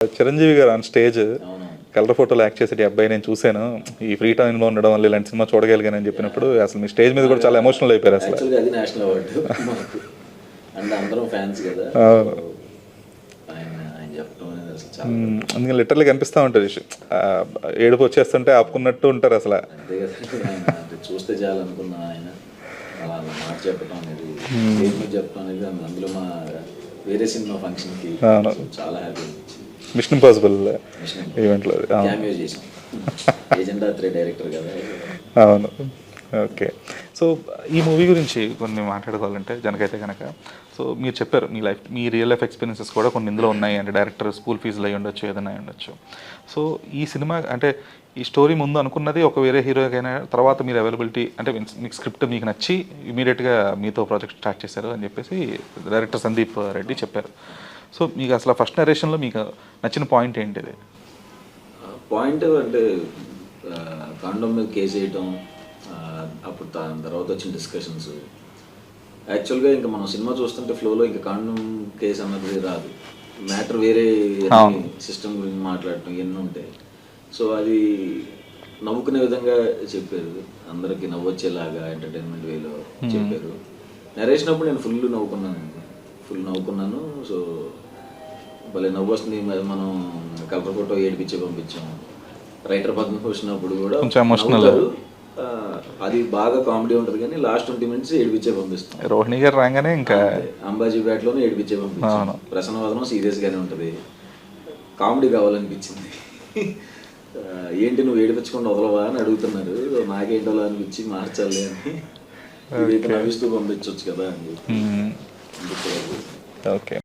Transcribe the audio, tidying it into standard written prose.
చిరంజీవి గారు on stage అవును. Colour ఫోటోలో యాక్ట్ చేసే అబ్బాయి నేను చూశాను, ఈ ఫ్రీ టైంలో ఉండడం వల్ల ఇలాంటి సినిమా చూడగలిగానని చెప్పినప్పుడు అసలు మీ స్టేజ్ మీద కూడా చాలా ఎమోషనల్ అయిపోయారు అసలు. యాక్చువల్గా అది నేషనల్ అవార్డు మాకు, అండ్ అందరం ఫ్యాన్స్ కదా. అవును. ఆయన ఆయన చెప్పడం అనేది అసలు చాలా అందుకని లిటరల్లీ కనిపిస్తూ ఉంటుంది, ఏడుపు వచ్చేస్తుంటే ఆపుకున్నట్టు ఉంటారు అసలు. అంతే కదా. ఆయన అంటే చూస్తే చాలు అనుకున్న ఆయన అలా మాట చెప్పడం అనేది, స్టేజ్ మీద చెప్పడం అనేది, అందులో మా వేరే సినిమా ఫంక్షన్కి చాలా హ్యాపీ అనిపించింది. మిషన్ ఇంపాసిబుల్ ఈవెంట్లో క్యామియో చేసాం, ఏజెండా 3 డైరెక్టర్ కదా. అవును. ఓకే. సో ఈ మూవీ గురించి కొన్ని మాట్లాడుకోవాలంటే జనకైతే కనుక, సో మీరు చెప్పారు మీ రియల్ లైఫ్ ఎక్స్పీరియన్సెస్ కూడా కొన్ని ఇందులో ఉన్నాయి, అంటే డైరెక్టర్ స్కూల్ ఫీజులు అయి ఉండొచ్చు, ఏదైనా అయి ఉండొచ్చు. సో ఈ సినిమా అంటే ఈ స్టోరీ ముందు అనుకున్నది ఒక వేరే హీరోకైనా, తర్వాత మీరు అవైలబిలిటీ అంటే మీకు స్క్రిప్ట్ మీకు నచ్చి ఇమీడియట్గా మీతో ప్రాజెక్ట్ స్టార్ట్ చేశారు అని చెప్పేసి డైరెక్టర్ సందీప్ రెడ్డి చెప్పారు. సో మీకు అసలు ఫస్ట్ నరేషన్లో మీకు నచ్చిన పాయింట్ ఏంటిది? పాయింట్ అంటే కాండం మీద కేసు వేయటం, అప్పుడు తర్వాత వచ్చిన డిస్కషన్స్. యాక్చువల్గా ఇంకా మనం సినిమా చూస్తుంటే ఫ్లోలో ఇంకా కాండం కేసు అన్నది రాదు, మ్యాటర్ వేరే సిస్టమ్ గురించి మాట్లాడటం ఇవన్నీ ఉంటాయి. సో అది నవ్వుకునే విధంగా చెప్పారు, అందరికి నవ్వొచ్చేలాగా ఎంటర్టైన్మెంట్ వేలో చెప్పారు. నరేషన్ అప్పుడు నేను ఫుల్ నవ్వుకున్నాను. సో భలే నవ్వు వస్తుంది. మనం కలర్ ఫోటో ఏడిపించే పంపించాము. రైటర్ పద్మభూషణ్ అప్పుడు కూడా నవ్వుతారు, అది బాగా కామెడీ ఉంటుంది, కానీ లాస్ట్ 20 minutes ఏడిపించే పంపిస్తాం. రోహిణి గారు రాగానే ఇంకా అంబాజీపేటలోనే ఏడిపించే పంపించాం. ప్రసన్నవాదనం సీరియస్గానే ఉంటుంది, కామెడీ కావాలనిపించింది. ఏంటి నువ్వు ఏడిపించకుండా వదలవా అని అడుగుతున్నారు, నాకేంటో అనిపించి మార్చాలి అని, నవ్విస్తూ పంపించవచ్చు కదా అని చెప్పి. ఓకే.